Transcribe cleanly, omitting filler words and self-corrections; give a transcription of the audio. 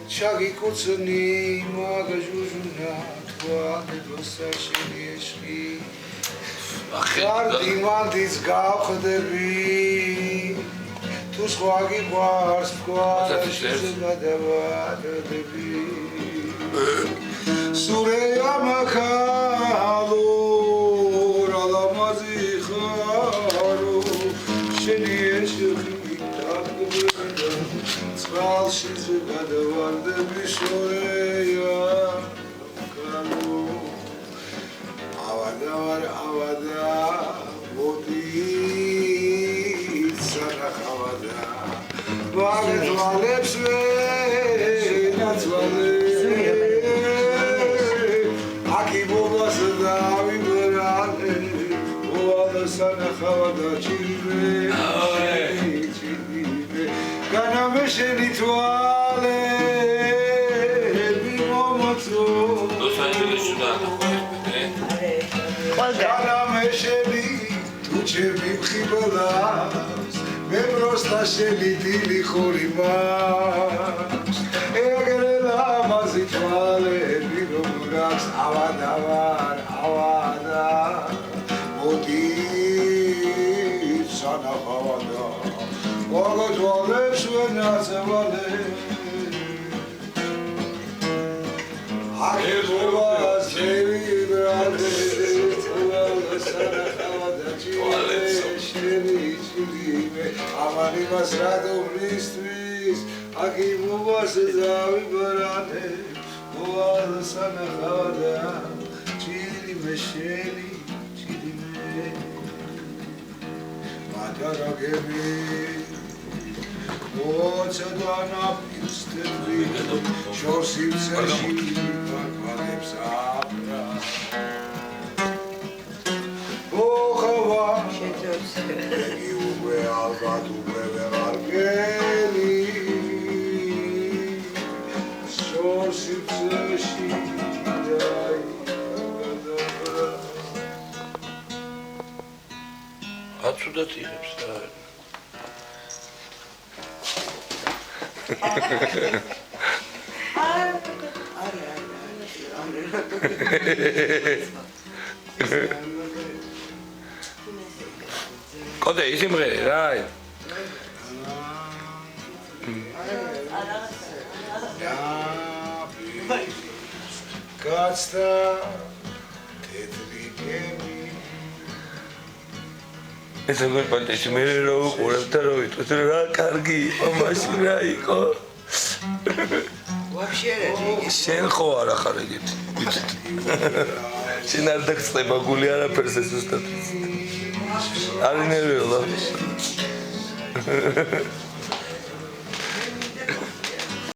Chagi kutsuni maga jujuna twade dosashieshi Gardi mandis gavkhdები Tu swagi bars tqvashi gadavadები Sureya makalo ralamazi kharo shenieshi Წყალში გადავარდები შორეა კანო ავადა მოდი სანახავდა ვაგეთვალებს ვენაცვალე აკი ბოლოს დავიბრალე ვალა სანახავდა ჩირვე Ganamesheni toale bimomoto Ganamesheni tuche bimkhiblas Memrosta sheni dili khorimas Egrela mazi toale bimomoras avada Modi sana havada Ogot valets venazevale Akibovas nevibrade Sheni Amanimas radomlistvis Akibovas zavibrade Ovalasana havada Chirime sheni Chirime Madaragemi Oțădana pistări, șorsiță și parcadep sapra. O hava, iube alba tu beve argeli, șorsiță și dai parcadabra. Ați udat irep stai. Kode isim re, rai. Gasta tetrikemi Esa me parece mere lo qurabta ro vitqvit ra kargi iqo mashkin ra iqo Вообще შენ ხო არ ახარ ეგეთი შენ არ დაგწება გული არაფერს ეს ზუსტად არ ინერვიულა